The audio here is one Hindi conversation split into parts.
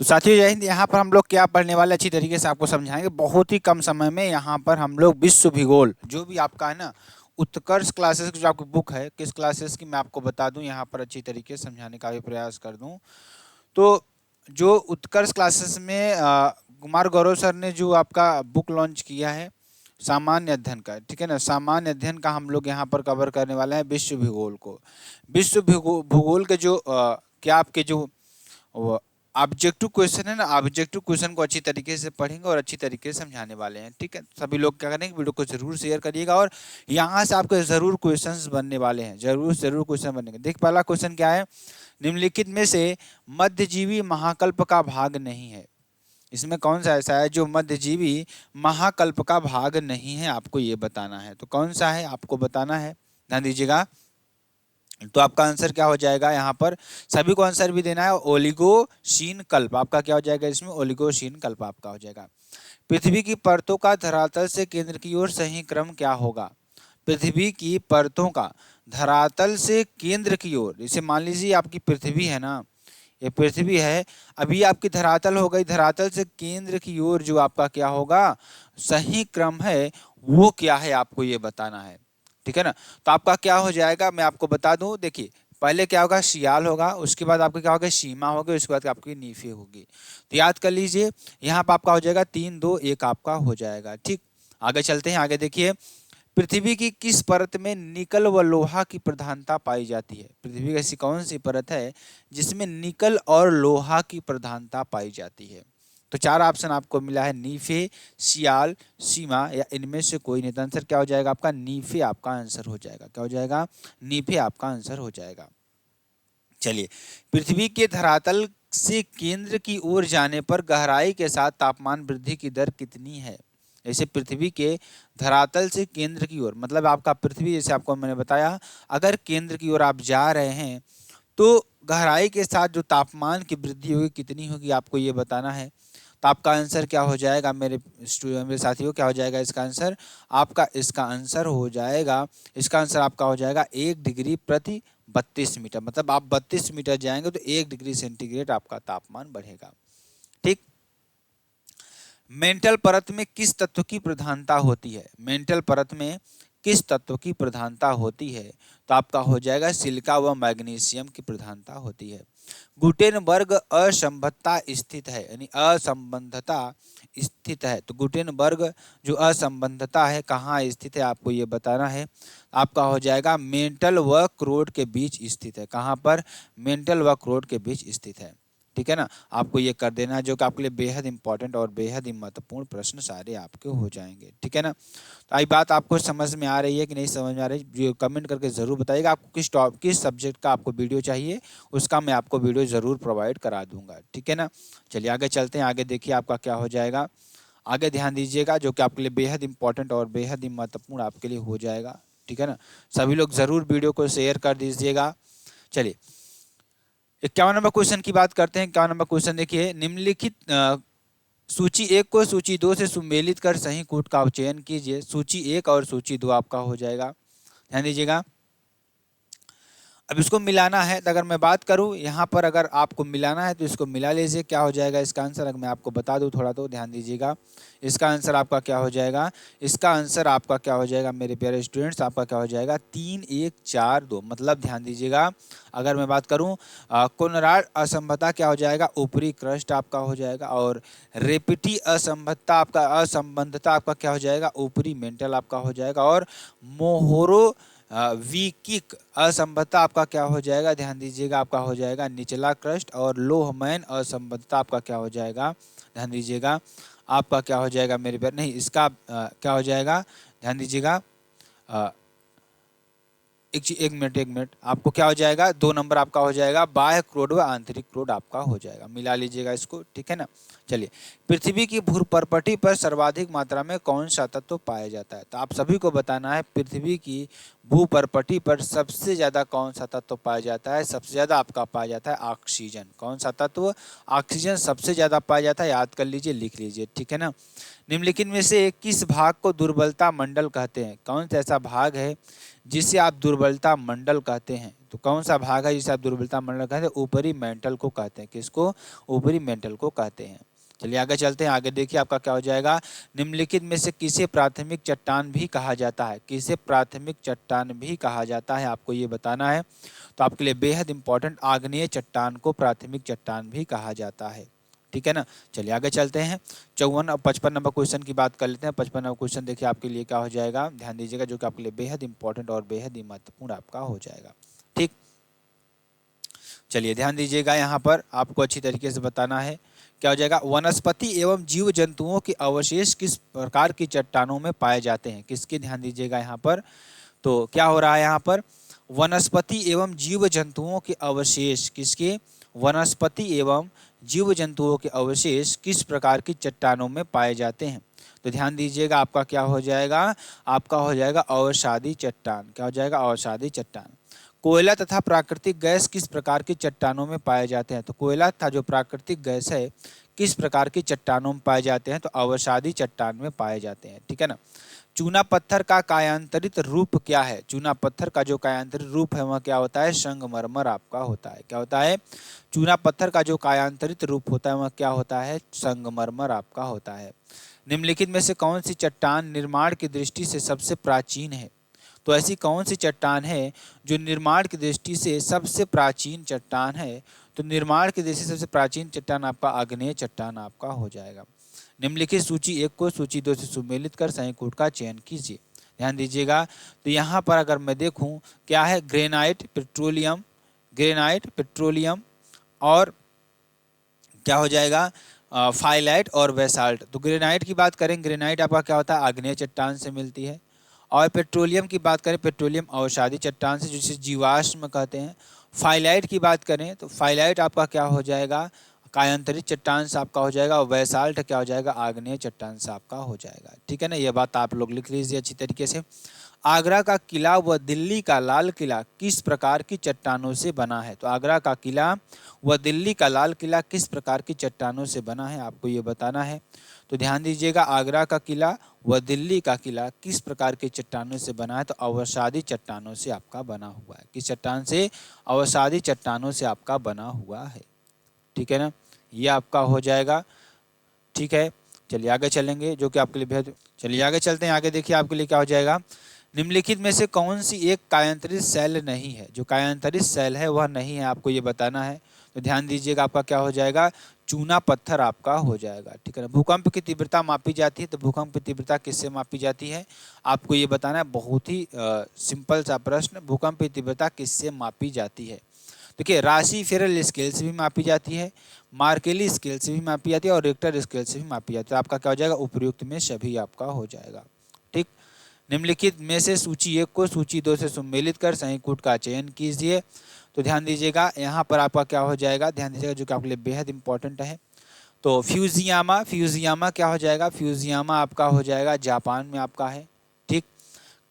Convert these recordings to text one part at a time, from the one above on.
तो साथियों जय हिंद। यहाँ पर हम लोग क्या पढ़ने वाले अच्छी तरीके से आपको समझाएंगे बहुत ही कम समय में। यहाँ पर हम लोग विश्व भूगोल जो भी आपका है ना, उत्कर्ष क्लासेस की जो आपकी बुक है, किस क्लासेस की मैं आपको बता दूं, यहाँ पर अच्छी तरीके से समझाने का भी प्रयास कर दूं। तो जो उत्कर्ष क्लासेस में कुमार गौरव सर ने जो आपका बुक लॉन्च किया है सामान्य अध्ययन का, ठीक है ना, सामान्य अध्ययन का हम लोग यहाँ पर कवर करने वाले हैं विश्व भूगोल को। विश्व भूगोल के जो क्या आपके जो ऑब्जेक्टिव क्वेश्चन है ना, ऑब्जेक्टिव क्वेश्चन को अच्छी तरीके से पढ़ेंगे और अच्छी तरीके से समझाने वाले हैं। ठीक है, सभी लोग क्या करेंगे, वीडियो को जरूर शेयर करिएगा और यहाँ से आपके जरूर क्वेश्चंस बनने वाले हैं, जरूर जरूर क्वेश्चन बनेंगे। देख, पहला क्वेश्चन क्या है, निम्नलिखित में से मध्यजीवी महाकल्प का भाग नहीं है। इसमें कौन सा ऐसा है जो मध्यजीवी महाकल्प का भाग नहीं है, आपको ये बताना है। तो कौन सा है आपको बताना है, ध्यान दीजिएगा। तो आपका आंसर क्या हो जाएगा, यहाँ पर सभी को आंसर भी देना है, ओलिगोशीन कल्प आपका क्या हो जाएगा, इसमें ओलिगोशीन कल्प आपका हो जाएगा। पृथ्वी की परतों का धरातल से केंद्र की ओर सही क्रम क्या होगा। पृथ्वी की परतों का धरातल से केंद्र की ओर, जैसे मान लीजिए आपकी पृथ्वी है ना, ये पृथ्वी है, अभी आपकी धरातल हो गई, धरातल से केंद्र की ओर जो आपका क्या होगा सही क्रम है, वो क्या है आपको ये बताना है। ठीक है ना, तो आपका क्या हो जाएगा मैं आपको बता दूं। देखिए, पहले क्या होगा, सियाल होगा, उसके बाद आपका क्या होगा, सीमा होगी, उसके बाद आपकी नीफी होगी। तो याद कर लीजिए, यहाँ पर आपका हो जाएगा 3 2 1 आपका हो जाएगा। ठीक, आगे चलते हैं। आगे देखिए, पृथ्वी की किस परत में निकल व लोहा की प्रधानता पाई जाती है। पृथ्वी की ऐसी कौन सी परत है जिसमें निकल और लोहा की प्रधानता पाई जाती है। तो 4 ऑप्शन आपको मिला है, नीफे, सियाल, सीमा या इनमें से कोई नहीं। तो आंसर क्या हो जाएगा आपका, नीफे आपका आंसर हो जाएगा। क्या हो जाएगा, नीफे आपका आंसर हो जाएगा। चलिए, पृथ्वी के धरातल से केंद्र की ओर जाने पर गहराई के साथ तापमान वृद्धि की दर कितनी है। जैसे पृथ्वी के धरातल से केंद्र की ओर, मतलब आपका पृथ्वी, जैसे आपको मैंने बताया, अगर केंद्र की ओर आप जा रहे हैं तो गहराई के साथ जो तापमान की वृद्धि होगी कितनी होगी, आपको ये बताना है। तो आपका आंसर क्या हो जाएगा मेरे साथियों, क्या हो जाएगा इसका आंसर, आपका इसका आंसर हो जाएगा, इसका आंसर आपका हो जाएगा 1 डिग्री प्रति 32 मीटर। मतलब आप 32 मीटर जाएंगे तो 1 डिग्री सेंटीग्रेड आपका तापमान बढ़ेगा। ठीक, मेंटल परत में किस तत्व की प्रधानता होती है। मेंटल परत में किस तत्व की प्रधानता होती है, तो आपका हो जाएगा सिलिका व मैग्नीशियम की प्रधानता होती है। गुटेनबर्ग असंबद्धता स्थित है, यानी असंबद्धता स्थित है। तो गुटेनबर्ग जो असंबद्धता है कहाँ स्थित है, आपको ये बताना है। आपका हो जाएगा मेंटल व क्रोड के बीच स्थित है। कहाँ पर, मेंटल व क्रोड के बीच स्थित है। ठीक है ना, आपको ये कर देना है, जो कि आपके लिए बेहद इंपॉर्टेंट और बेहद ही महत्वपूर्ण प्रश्न सारे आपके हो जाएंगे। ठीक है ना, तो आई बात आपको समझ में आ रही है कि नहीं समझ में आ रही है, जो कमेंट करके जरूर बताइएगा। आपको किस सब्जेक्ट का आपको वीडियो चाहिए, उसका मैं आपको वीडियो जरूर प्रोवाइड करा दूंगा। ठीक है ना, चलिए आगे चलते हैं। आगे देखिए आपका क्या हो जाएगा, आगे ध्यान दीजिएगा, जो कि आपके लिए बेहद इंपॉर्टेंट और बेहद ही महत्वपूर्ण आपके लिए हो जाएगा। ठीक है ना, सभी लोग जरूर वीडियो को शेयर कर दीजिएगा। चलिए, 51 नंबर क्वेश्चन की बात करते हैं। 51 नंबर क्वेश्चन देखिए, निम्नलिखित सूची 1 को सूची 2 से सुमेलित कर सही कूट का चयन कीजिए। सूची 1 और सूची 2 आपका हो जाएगा, ध्यान दीजिएगा। अब इसको मिलाना है, तो अगर मैं बात करूं यहाँ पर, अगर आपको मिलाना है तो इसको मिला लीजिए। क्या हो जाएगा इसका आंसर, अगर मैं आपको बता दूं थोड़ा, तो ध्यान दीजिएगा। इसका आंसर आपका क्या हो जाएगा, इसका आंसर आपका क्या हो जाएगा मेरे प्यारे स्टूडेंट्स, आपका क्या हो जाएगा 3 1 4 2। मतलब ध्यान दीजिएगा, अगर मैं बात करूं कोनराड असंबद्धता क्या हो जाएगा, ऊपरी क्रस्ट आपका हो जाएगा, और रेपिटी असंबद्धता आपका क्या हो जाएगा, ऊपरी मेंटल आपका हो जाएगा, और मोहोरो वीकिक असंबद्धता आपका क्या हो जाएगा, ध्यान दीजिएगा, आपका हो जाएगा निचला क्रस्ट, और लोहमैन असंबद्धता आपका क्या हो जाएगा, ध्यान दीजिएगा, आपका क्या हो जाएगा मेरे प्यारे, नहीं इसका क्या हो जाएगा, ध्यान दीजिएगा। एक मिनट, आपको क्या हो जाएगा, 2 नंबर आपका हो जाएगा बाह्य क्रोड व आंतरिक क्रोड आपका हो जाएगा, मिला लीजिएगा इसको। ठीक है ना, चलिए, पृथ्वी की भूपर्पटी पर सर्वाधिक मात्रा में कौन सा तत्व पाया जाता है। तो आप सभी को बताना है, पृथ्वी की भूपर्पटी पर सबसे ज्यादा कौन सा तत्व पाया जाता है। सबसे ज्यादा आपका पाया जाता है ऑक्सीजन। कौन सा तत्व, ऑक्सीजन सबसे ज्यादा पाया जाता है, याद कर लीजिए, लिख लीजिए। ठीक है ना, निम्नलिखित में से किस भाग को दुर्बलता मंडल कहते हैं। कौन सा ऐसा भाग है जिसे आप दुर्बलता मंडल कहते हैं। तो कौन सा भाग है जिसे आप दुर्बलता मंडल कहते हैं? ऊपरी मेंटल को कहते हैं। किसको? ऊपरी मेंटल को कहते हैं। चलिए आगे चलते हैं। आगे देखिए आपका क्या हो जाएगा, निम्नलिखित में से किसे प्राथमिक चट्टान भी कहा जाता है? किसे प्राथमिक चट्टान भी कहा जाता है, आपको ये बताना है। तो आपके लिए बेहद इंपॉर्टेंट, आग्नेय चट्टान को प्राथमिक चट्टान भी कहा जाता है। ठीक है ना। चलिए आगे चलते हैं। 54 और 55 नंबर क्वेश्चन की बात कर लेते हैं। 55 नंबर क्वेश्चन देखिए आपके लिए क्या हो जाएगा, ध्यान दीजिएगा, जो कि आपके लिए बेहद इंपॉर्टेंट और बेहद ही महत्वपूर्ण आपका हो जाएगा। ठीक, चलिए ध्यान दीजिएगा, यहाँ पर आपको अच्छी तरीके से बताना है। क्या हो जाएगा, वनस्पति एवं जीव जंतुओं के अवशेष किस प्रकार की चट्टानों में पाए जाते हैं? किसके? ध्यान दीजिएगा यहाँ पर। तो क्या हो रहा है यहाँ पर, वनस्पति एवं जीव जंतुओं के अवशेष किसके? वनस्पति एवं जीव जंतुओं के अवशेष किस प्रकार की चट्टानों में पाए जाते हैं? तो ध्यान दीजिएगा, आपका क्या हो जाएगा, आपका हो जाएगा अवसादी चट्टान। क्या हो जाएगा? अवसादी चट्टान। कोयला तथा प्राकृतिक गैस किस प्रकार की चट्टानों में पाए जाते हैं? तो कोयला तथा जो प्राकृतिक गैस है किस प्रकार की चट्टानों में पाए जाते हैं? तो अवसादी चट्टान में पाए जाते हैं। ठीक है ना। चूना पत्थर का कायांतरित रूप क्या है? चूना पत्थर का जो कायांतरित रूप है वह क्या होता है? संगमरमर आपका होता है। क्या होता है? चूना पत्थर का जो कायांतरित रूप होता है वह क्या होता है? संगमरमर आपका होता है। निम्नलिखित में से कौन सी चट्टान निर्माण की दृष्टि से सबसे प्राचीन है? तो ऐसी कौन सी चट्टान है जो निर्माण की दृष्टि से सबसे प्राचीन चट्टान है? तो निर्माण की दृष्टि से सबसे प्राचीन चट्टान आपका आग्नेय चट्टान आपका हो जाएगा। निम्नलिखित सूची 1 को सूची 2 से सुमेलित कर सही कूट का चयन कीजिए। ध्यान दीजिएगा, तो यहाँ पर अगर मैं देखूँ क्या है, ग्रेनाइट, पेट्रोलियम, ग्रेनाइट, पेट्रोलियम और क्या हो जाएगा, फाइलाइट और बेसाल्ट। तो ग्रेनाइट की बात करें, ग्रेनाइट आपका क्या होता है? आग्नेय चट्टान से मिलती है। और पेट्रोलियम की बात करें, पेट्रोलियम अवसादी चट्टान से, जिसे जीवाश्म कहते हैं। फाइलाइट की बात करें तो फाइलाइट आपका क्या हो जाएगा, कायांतरित चट्टान से आपका हो जाएगा। और बेसाल्ट क्या हो जाएगा, आग्नेय चट्टान से आपका हो जाएगा। ठीक है ना, ये बात आप लोग लिख लीजिए अच्छी तरीके से। आगरा का किला व दिल्ली का लाल किला किस प्रकार की चट्टानों से बना है? तो आगरा का किला व दिल्ली का लाल किला किस प्रकार की चट्टानों से बना है, आपको ये बताना है। तो ध्यान दीजिएगा, आगरा का किला व दिल्ली का किला किस प्रकार की चट्टानों से बना है? तो अवसादी चट्टानों से आपका बना हुआ है। किस चट्टान से? अवसादी चट्टानों से आपका बना हुआ है। ठीक है ना, ये आपका हो जाएगा। ठीक है, चलिए आगे चलेंगे, जो कि आपके लिए बेहद, चलिए आगे चलते हैं। आगे देखिए आपके लिए क्या हो जाएगा, निम्नलिखित में से कौन सी एक कायांतरित सेल नहीं है? जो कायांतरित सेल है वह नहीं है, आपको ये बताना है। तो ध्यान दीजिएगा, आपका क्या हो जाएगा, चूना पत्थर आपका हो जाएगा। ठीक है ना। भूकंप की तीव्रता मापी जाती है, तो भूकंप की तीव्रता किससे मापी जाती है, आपको ये बताना है। बहुत ही सिंपल सा प्रश्न, भूकंप की तीव्रता किससे मापी जाती है? देखिए, राशि फेरल स्केल से भी मापी जाती है, मार्केली स्केल से भी मापी जाती है और रिक्टर स्केल से भी मापी जाती है। आपका क्या हो जाएगा, उपयुक्त में सभी आपका हो जाएगा। ठीक, निम्नलिखित में से सूची 1 को सूची 2 से सम्मिलित कर सही कूट का चयन कीजिए। तो ध्यान दीजिएगा, यहाँ पर आपका क्या हो जाएगा, ध्यान दीजिएगा, जो कि आपके लिए बेहद इंपॉर्टेंट है। तो फ्यूजियामा, फ्यूजियामा क्या हो जाएगा, फ्यूजियामा आपका हो जाएगा जापान में आपका है। ठीक,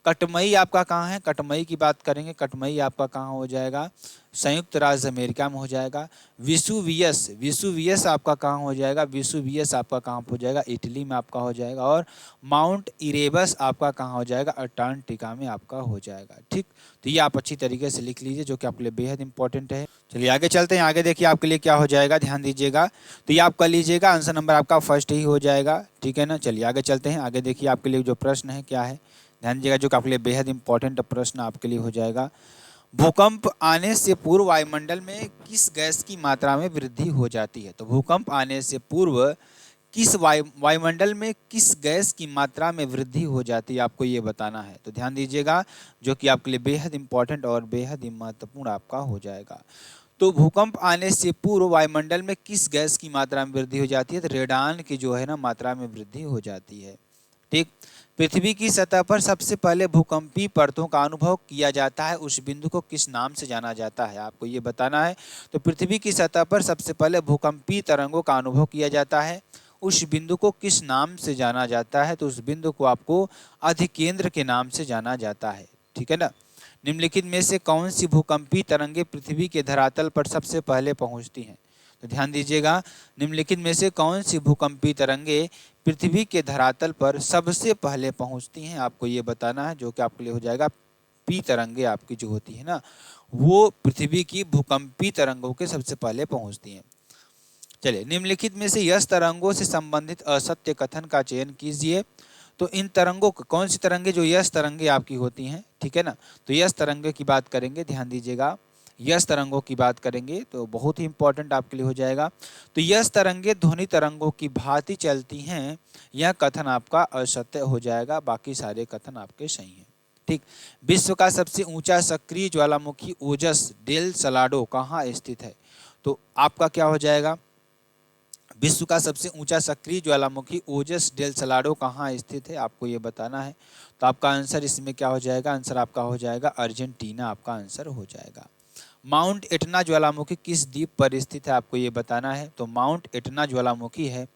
कटमई आपका कहाँ है, कटमई की बात करेंगे, कटमई आपका कहाँ हो जाएगा, संयुक्त राज्य अमेरिका में हो जाएगा। विसुवियस, विसुवियस आपका कहाँ हो जाएगा, विसुवियस आपका कहाँ हो जाएगा, इटली में आपका हो जाएगा। और माउंट इरेबस आपका कहाँ हो जाएगा, अंटार्कटिका में आपका हो जाएगा। ठीक, तो ये आप अच्छी तरीके से लिख लीजिए, जो कि आपके लिए बेहद इंपॉर्टेंट है। चलिए आगे चलते हैं। आगे देखिए आपके लिए क्या हो जाएगा, ध्यान दीजिएगा, तो ये आप कर लीजिएगा, आंसर नंबर आपका फर्स्ट ही हो जाएगा। ठीक है ना। चलिए आगे चलते हैं। आगे देखिए आपके लिए जो प्रश्न है क्या है, ध्यान दीजिएगा, जो कि आपके लिए बेहद इंपॉर्टेंट प्रश्न आपके लिए हो जाएगा। भूकंप आने से पूर्व वायुमंडल में किस गैस की मात्रा में वृद्धि हो जाती है? तो भूकंप आने से पूर्व किस वायुमंडल में किस गैस की मात्रा में वृद्धि हो जाती है, आपको ये बताना है। तो ध्यान दीजिएगा, जो कि आपके लिए बेहद इंपॉर्टेंट और बेहद ही महत्वपूर्ण आपका हो जाएगा। तो भूकंप आने से पूर्व वायुमंडल में किस गैस की मात्रा में वृद्धि हो जाती है? तो रेडान की जो है ना मात्रा में वृद्धि हो जाती है। ठीक, पृथ्वी की सतह पर सबसे पहले भूकंपीय परतों का अनुभव किया जाता है, उस बिंदु को किस नाम से जाना जाता है, आपको ये बताना है। तो पृथ्वी की सतह पर सबसे पहले भूकंपीय तरंगों का अनुभव किया जाता है, उस बिंदु को किस नाम से जाना जाता है? तो उस बिंदु को आपको अधिकेंद्र के नाम से जाना जाता है। ठीक है ना। निम्नलिखित में से कौन सी भूकंपीय तरंगे पृथ्वी के धरातल पर सबसे पहले पहुंचती हैं? तो ध्यान दीजिएगा, निम्नलिखित में से कौन सी भूकंपीय तरंगे पृथ्वी के धरातल पर सबसे पहले पहुंचती हैं, आपको ये बताना है, जो कि आपके लिए हो जाएगा भूकंपी तरंगे आपकी जो होती है ना, वो पृथ्वी की भूकंपी तरंगों के सबसे पहले पहुंचती हैं। चलिए, निम्नलिखित में से यस तरंगों से संबंधित असत्य कथन का चयन कीजिए। तो इन तरंगों को, कौन सी तरंगे जो यस तरंगे आपकी होती हैं, ठीक है ना, तो यस तरंगे की बात करेंगे, ध्यान दीजिएगा, यस तरंगों की बात करेंगे तो बहुत ही इंपॉर्टेंट आपके लिए हो जाएगा। तो यस तरंगे ध्वनि तरंगों की भांति चलती हैं, यह कथन आपका असत्य हो जाएगा, बाकी सारे कथन आपके सही हैं। ठीक। विश्व का सबसे ऊंचा सक्रिय ज्वालामुखी ओजस डेल सलाडो कहाँ स्थित है? तो आपका क्या हो जाएगा, विश्व का सबसे ऊंचा सक्रिय ज्वालामुखी ओजस डेल सलाडो कहाँ स्थित है, आपको ये बताना है। तो आपका आंसर इसमें क्या हो जाएगा, आंसर आपका हो जाएगा अर्जेंटीना, आपका आंसर हो जाएगा। माउंट एटना ज्वालामुखी किस द्वीप पर स्थित है, आपको ये बताना है। तो माउंट एटना ज्वालामुखी है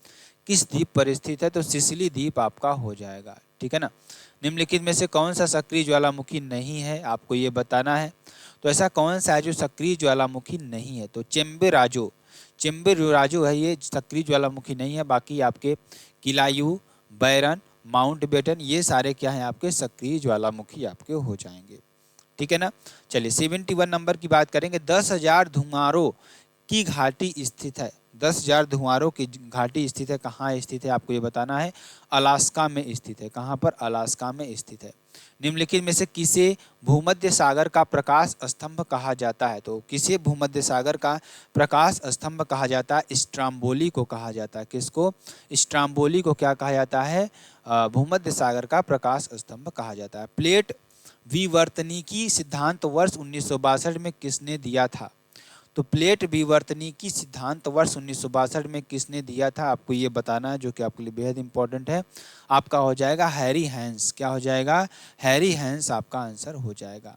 किस द्वीप पर स्थित है, तो सिसिली द्वीप आपका हो जाएगा, ठीक है ना। निम्नलिखित में से कौन सा सक्रिय ज्वालामुखी नहीं है, आपको ये बताना है। तो ऐसा कौन सा है जो सक्रिय ज्वालामुखी नहीं है, तो चेम्बेराजो, चेम्बेराजो है ये सक्रिय ज्वालामुखी नहीं है, बाकी आपके किलायू, बैरन, माउंट बेटन ये सारे क्या हैं आपके सक्रिय ज्वालामुखी आपके हो जाएंगे, ठीक है ना। चलिए 71 नंबर की बात करेंगे। 10,000 धुआंरों की घाटी स्थित है, 10,000 धुआंरों की घाटी स्थित है, कहाँ स्थित है, आपको ये बताना है। अलास्का में स्थित है, कहाँ पर, अलास्का में स्थित है। निम्नलिखित में से किसे भूमध्य सागर का प्रकाश स्तंभ कहा जाता है, तो किसे भूमध्य सागर का प्रकाश स्तंभ कहा जाता है, स्ट्राम्बोली को कहा जाता है। किसको, स्ट्राम्बोली को क्या कहा जाता है, भूमध्य सागर का प्रकाश स्तंभ कहा जाता है। प्लेट विवर्तनिकी सिद्धांत वर्ष 1962 में किसने दिया था, तो प्लेट विवर्तनिकी सिद्धांत वर्ष 1962 में किसने दिया था, आपको ये बताना है, जो कि आपके लिए बेहद इंपॉर्टेंट है। आपका हो जाएगा हैरी हैंस, क्या हो जाएगा, हैरी हैंस आपका आंसर हो जाएगा।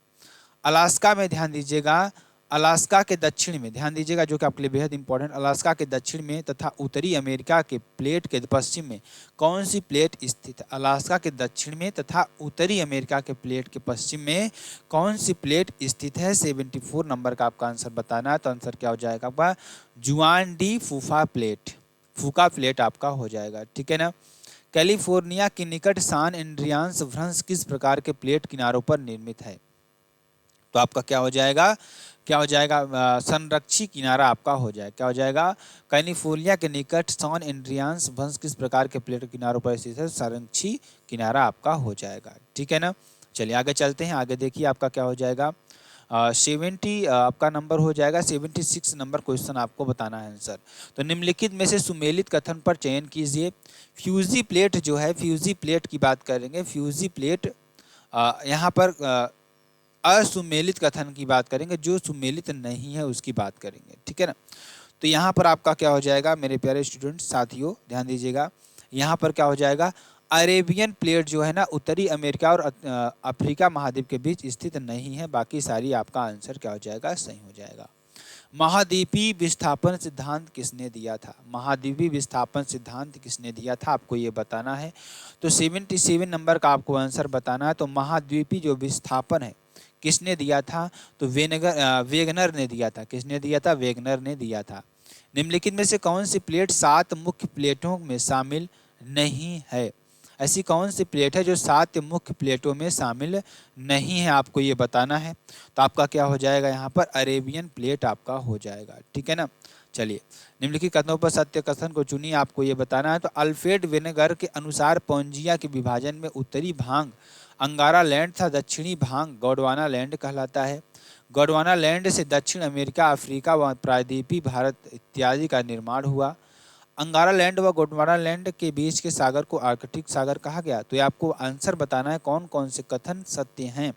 अलास्का में ध्यान दीजिएगा, अलास्का के दक्षिण में ध्यान दीजिएगा, जो कि आपके लिए बेहद इंपॉर्टेंट, अलास्का के दक्षिण में तथा उत्तरी अमेरिका के प्लेट के पश्चिम में कौन सी प्लेट स्थित है, अलास्का के दक्षिण में तथा उत्तरी अमेरिका के प्लेट के पश्चिम में कौन सी प्लेट स्थित है। 74 नंबर का आपका आंसर बताना है, तो आंसर क्या हो जाएगा आपका, जुआन डी फूफा प्लेट, फूका प्लेट आपका हो जाएगा, ठीक है ना। कैलिफोर्निया के निकट सान एंड्रियास भ्रंश किस प्रकार के प्लेट किनारों पर निर्मित है, तो आपका क्या हो जाएगा, क्या हो जाएगा, संरक्षी किनारा आपका हो जाएगा, क्या हो जाएगा, कैलिफोर्निया के निकट सैन एंड्रियास भ्रंश किस प्रकार के प्लेट किनारों पर स्थित है, संरक्षी किनारा आपका हो जाएगा, ठीक है ना। चलिए आगे चलते हैं, आगे देखिए आपका क्या हो जाएगा, 70 आपका नंबर हो जाएगा, 76 नंबर क्वेश्चन आपको बताना है आंसर। तो निम्नलिखित में से सुमेलित कथन पर चयन कीजिए। फ्यूजी प्लेट जो है, फ्यूजी प्लेट की बात करेंगे, फ्यूजी प्लेट यहाँ पर असुमेलित कथन की बात करेंगे, जो सुमेलित नहीं है उसकी बात करेंगे, ठीक है ना। तो यहाँ पर आपका क्या हो जाएगा मेरे प्यारे स्टूडेंट साथियों, ध्यान दीजिएगा, यहाँ पर क्या हो जाएगा, अरेबियन प्लेट जो है ना उत्तरी अमेरिका और अफ्रीका महाद्वीप के बीच स्थित नहीं है, बाकी सारी आपका आंसर क्या हो जाएगा, सही हो जाएगा। महाद्वीपीय विस्थापन सिद्धांत किसने दिया था, महाद्वीपीय विस्थापन सिद्धांत किसने दिया था, आपको ये बताना है। तो 77 नंबर का आपको आंसर बताना है। तो महाद्वीपीय जो विस्थापन है किसने दिया था, तो वेगनर ने दिया था, किसने दिया था, वेगनर ने दिया था। निम्नलिखित में से कौन सी प्लेट 7 मुख्य प्लेटों में शामिल नहीं है, ऐसी कौन सी प्लेट है जो 7 मुख्य प्लेटों में शामिल नहीं है, आपको ये बताना है। तो आपका क्या हो जाएगा, यहाँ पर अरेबियन प्लेट आपका हो जाएगा, ठीक है ना। चलिए निम्नलिखित कथनों पर सत्य कथन को चुनिए, आपको ये बताना है। तो अल्फ्रेड वेनेगर के अनुसार पांजिया के विभाजन में उत्तरी भाग अंगारा लैंड था, दक्षिणी भाग गोंडवाना लैंड कहलाता है। गोंडवाना लैंड से दक्षिण अमेरिका, अफ्रीका व प्रायद्वीपीय भारत इत्यादि का निर्माण हुआ। अंगारा लैंड व गोंडवाना लैंड के बीच के सागर को आर्कटिक सागर कहा गया। तो ये आपको आंसर बताना है कौन कौन से कथन सत्य हैं,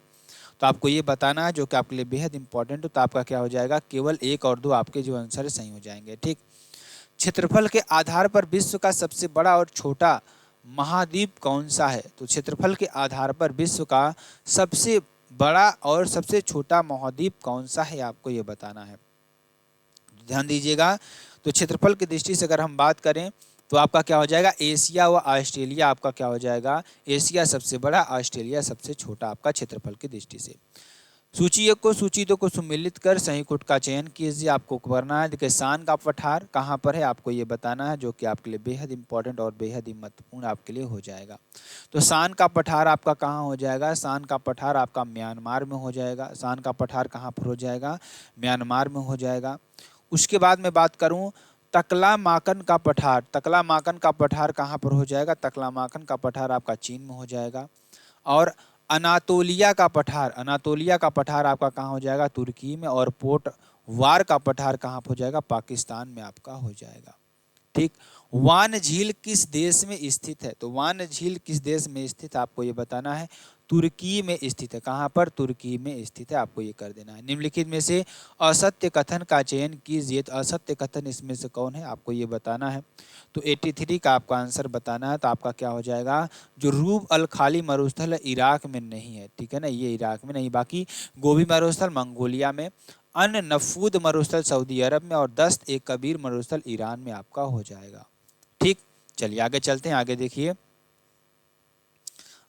तो आपको ये बताना है, जो कि आपके लिए बेहद इंपॉर्टेंट हो। तो आपका क्या हो जाएगा, केवल 1 और 2 आपके जो आंसर सही हो जाएंगे, ठीक। क्षेत्रफल के आधार पर विश्व का सबसे बड़ा और छोटा महाद्वीप कौन सा है, तो क्षेत्रफल के आधार पर विश्व का सबसे बड़ा और सबसे छोटा महाद्वीप कौन सा है, आपको ये बताना है। ध्यान दीजिएगा, तो क्षेत्रफल की दृष्टि से अगर हम बात करें तो आपका क्या हो जाएगा, एशिया व ऑस्ट्रेलिया आपका क्या हो जाएगा, एशिया सबसे बड़ा, ऑस्ट्रेलिया सबसे छोटा आपका क्षेत्रफल की दृष्टि से। सूची 1 को सूची 2 को सम्मिलित कर सही कूट का चयन कीजिए। आपको करना है, देखिए शान का पठार कहाँ पर है आपको ये बताना है, जो कि आपके लिए बेहद इंपॉर्टेंट और बेहद ही महत्वपूर्ण आपके लिए हो जाएगा। तो शान का पठार आपका कहाँ हो जाएगा, शान का पठार आपका म्यांमार में हो जाएगा। शान का पठार कहाँ पर हो जाएगा, म्यांमार में हो जाएगा। उसके बाद मैं बात करूँ तकला माकन का पठार, तकला माकन का पठार कहाँ पर हो जाएगा, तकला माकन का पठार आपका चीन में हो जाएगा। और अनातोलिया का पठार, अनातोलिया का पठार आपका कहाँ हो जाएगा, तुर्की में। और पोर्ट वार का पठार कहाँ पर हो जाएगा, पाकिस्तान में आपका हो जाएगा। ठीक, वान झील किस देश में स्थित है, तो वान झील किस देश में स्थित है आपको ये बताना है, तुर्की में स्थित है। कहाँ पर, तुर्की में स्थित है, आपको ये कर देना है। निम्नलिखित में से असत्य कथन का चयन कीजिए, तो असत्य कथन इसमें से कौन है आपको ये बताना है। तो 83 का आपका आंसर बताना है। तो आपका क्या हो जाएगा, जो रूब अल खाली मरुस्थल इराक में नहीं है, ठीक है ना, ये इराक में नहीं। बाकी गोबी मरुस्थल मंगोलिया में, अन नफूद मरुस्थल सऊदी अरब में, और दस्त एक कबीर मरुस्थल ईरान में आपका हो जाएगा। ठीक, चलिए आगे चलते हैं। आगे देखिए,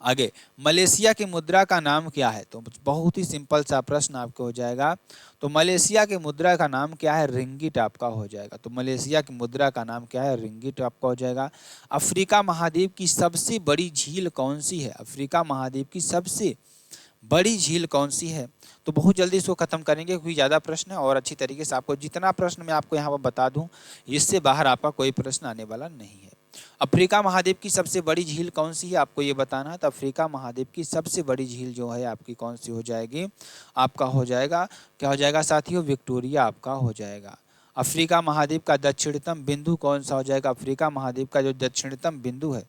आगे मलेशिया की मुद्रा का नाम क्या है, तो बहुत ही सिंपल सा प्रश्न आपको हो जाएगा। तो मलेशिया की मुद्रा का नाम क्या है, रिंगिट आपका हो जाएगा। तो मलेशिया की मुद्रा का नाम क्या है, रिंगिट आपका हो जाएगा। अफ्रीका महाद्वीप की सबसे बड़ी झील कौन सी है, अफ्रीका महाद्वीप की सबसे बड़ी झील कौन सी है। तो बहुत जल्दी इसको खत्म करेंगे क्योंकि ज़्यादा प्रश्न है, और अच्छी तरीके से आपको जितना प्रश्न मैं आपको यहाँ पर बता दूं, इससे बाहर आपका कोई प्रश्न आने वाला नहीं है। अफ्रीका महाद्वीप की सबसे बड़ी झील कौन सी है आपको ये बताना है। तो अफ्रीका महाद्वीप की सबसे बड़ी झील जो है आपकी कौन सी हो जाएगी, आपका हो जाएगा, क्या हो जाएगा साथियों, विक्टोरिया आपका हो जाएगा। अफ्रीका महाद्वीप का दक्षिणतम बिंदु कौन सा हो जाएगा, अफ्रीका महाद्वीप का जो दक्षिणतम बिंदु है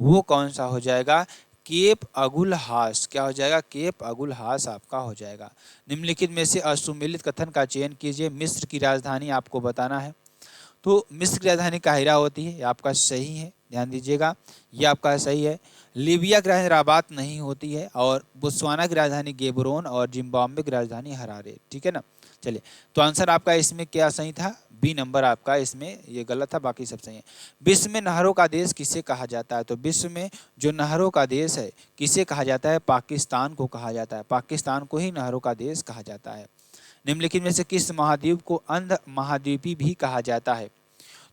वो कौन सा हो जाएगा, केप अगुल हास, क्या हो जाएगा, केप अगुल हास आपका हो जाएगा। निम्नलिखित में से असुमेलित कथन का चयन कीजिए। मिस्र की राजधानी आपको बताना है। तो मिस्र की राजधानी काहिरा होती है, ये आपका सही है, ध्यान दीजिएगा, ये आपका सही है। लीबिया की राजधानी राबात नहीं होती है, और बोत्सवाना की राजधानी गेबरोन, और जिम्बाब्वे की राजधानी हरारे, ठीक है ना। चलिए, तो आंसर आपका इसमें क्या सही था, बी नंबर आपका इसमें ये गलत था, बाकी सब सही है। विश्व में नहरों का देश किसे कहा जाता है, तो विश्व में जो नहरों का देश है किसे कहा जाता है, पाकिस्तान को कहा जाता है, पाकिस्तान को ही नहरों का देश कहा जाता है। निम्नलिखित में से किस महाद्वीप को अंध महाद्वीपी भी कहा जाता है,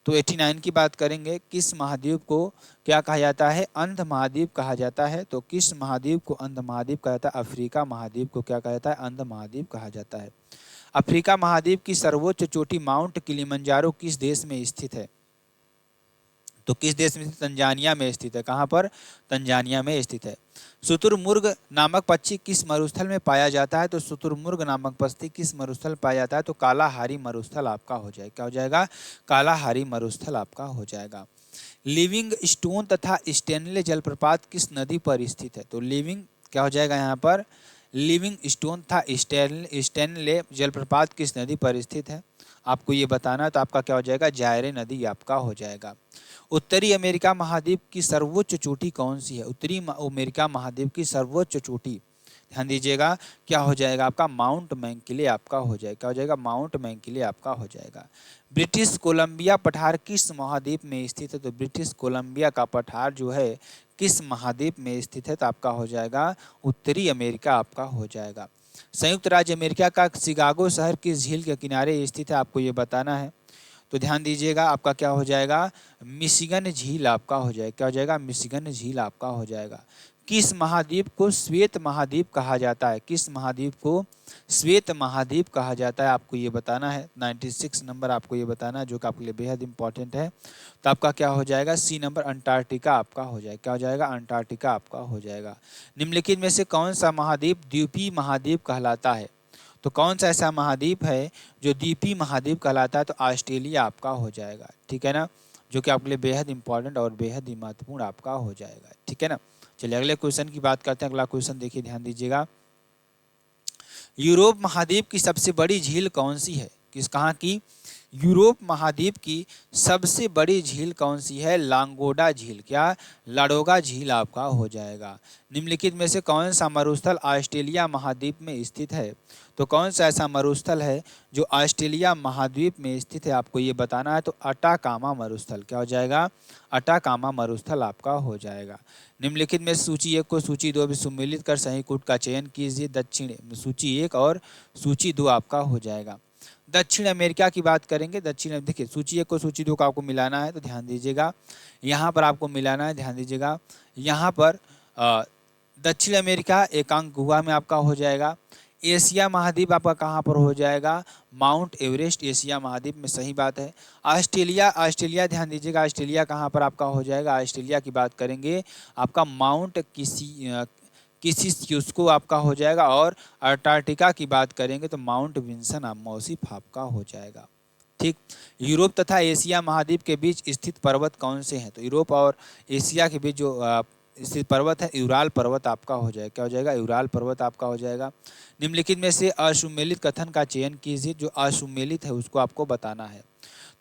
तो 89 की बात करेंगे, किस महाद्वीप को क्या कहा जाता है, अंध महाद्वीप कहा जाता है। तो किस महाद्वीप को अंध महाद्वीप कहा जाता है, अफ्रीका महाद्वीप को क्या कहा जाता है, अंध महाद्वीप कहा जाता है। अफ्रीका महाद्वीप की सर्वोच्च चोटी माउंट किलिमंजारो किस देश में स्थित है, तो किस देश में, तंजानिया में स्थित है। कहाँ पर, तंजानिया में स्थित है। शुतुरमुर्ग नामक पक्षी किस मरुस्थल में पाया जाता है, तो शुतुरमुर्ग नामक पक्षी किस मरुस्थल पाया जाता है, तो कालाहारी मरुस्थल आपका हो जाएगा, क्या हो जाएगा, कालाहारी मरुस्थल आपका हो जाएगा। लिविंग स्टोन तथा स्टेनले जलप्रपात किस नदी पर स्थित है, तो लिविंग क्या हो जाएगा यहाँ पर, लिविंग स्टोन था स्टेनले जलप्रपात किस नदी पर स्थित है, आपको ये बताना है। तो आपका क्या हो जाएगा, जायरे नदी आपका हो जाएगा। उत्तरी अमेरिका महाद्वीप की सर्वोच्च चोटी कौन सी है, उत्तरी अमेरिका महाद्वीप की सर्वोच्च चोटी, ध्यान दीजिएगा, क्या हो जाएगा आपका, माउंट मैककिले आपका हो जाएगा, क्या हो जाएगा, माउंट मैककिले आपका हो जाएगा। ब्रिटिश कोलंबिया पठार किस महाद्वीप में स्थित है, तो ब्रिटिश कोलंबिया का पठार जो है किस महाद्वीप में स्थित है, तो आपका हो जाएगा उत्तरी अमेरिका आपका हो जाएगा। संयुक्त राज्य अमेरिका का शिकागो शहर किस झील के किनारे स्थित है, आपको ये बताना है। तो ध्यान दीजिएगा, आपका क्या हो जाएगा, मिशिगन झील आपका हो जाएगा, क्या हो जाएगा, मिशिगन झील आपका हो जाएगा। किस महाद्वीप को श्वेत महाद्वीप कहा जाता है, किस महाद्वीप को श्वेत महाद्वीप कहा जाता है, आपको ये बताना है। 96 नंबर आपको ये बताना है, जो कि आपके लिए बेहद इंपॉर्टेंट है। तो आपका क्या हो जाएगा, सी नंबर अंटार्कटिका आपका हो जाएगा, क्या हो जाएगा, अंटार्कटिका आपका हो जाएगा। निम्नलिखित में से कौन सा महाद्वीप द्वीपीय महाद्वीप कहलाता है, तो कौन सा ऐसा महाद्वीप है जो द्वीपीय महाद्वीप कहलाता है, तो ऑस्ट्रेलिया आपका हो जाएगा, ठीक है ना, जो कि आपके लिए बेहद इंपॉर्टेंट और बेहद ही महत्वपूर्ण आपका हो जाएगा, ठीक है ना। चलिए अगले क्वेश्चन की बात करते हैं। अगला क्वेश्चन देखिए, ध्यान दीजिएगा, यूरोप महाद्वीप की सबसे बड़ी झील कौन सी है, किस कहाँ की, यूरोप महाद्वीप की सबसे बड़ी झील कौन सी है? लांगोडा झील। क्या? लाडोगा झील आपका हो जाएगा। निम्नलिखित में से कौन सा मरुस्थल ऑस्ट्रेलिया महाद्वीप में स्थित है? तो कौन सा ऐसा मरुस्थल है जो ऑस्ट्रेलिया महाद्वीप में स्थित है, आपको ये बताना है। तो अटाकामा मरुस्थल। क्या हो जाएगा? अटाकामा मरुस्थल आपका हो जाएगा। निम्नलिखित में सूची 1 को सूची 2 में सम्मिलित कर सही कूट का चयन कीजिए। दक्षिण सूची 1 और सूची 2 आपका हो जाएगा। दक्षिण अमेरिका की बात करेंगे। दक्षिण देखिए, सूची 1 को सूची 2 को आपको मिलाना है, तो ध्यान दीजिएगा यहाँ पर आपको मिलाना है। ध्यान दीजिएगा यहाँ पर दक्षिण अमेरिका एकांक गुहा में आपका हो जाएगा। एशिया महाद्वीप आपका कहाँ पर हो जाएगा? माउंट एवरेस्ट एशिया महाद्वीप में, सही बात है। ऑस्ट्रेलिया ध्यान दीजिएगा, ऑस्ट्रेलिया कहाँ पर आपका हो जाएगा? ऑस्ट्रेलिया की बात करेंगे आपका माउंट किसिस्क्यूस्को आपका हो जाएगा। और अंटार्कटिका की बात करेंगे तो माउंट विंसन मौसिफ आपका हो जाएगा। ठीक। यूरोप तथा एशिया महाद्वीप के बीच स्थित पर्वत कौन से हैं? तो यूरोप और एशिया के बीच जो स्थित पर्वत है यूराल पर्वत आपका हो जाएगा। क्या हो जाएगा? यूराल पर्वत आपका हो जाएगा। निम्नलिखित में से असुमेलित कथन का चयन कीजिए। जो असुमेलित है उसको आपको बताना है।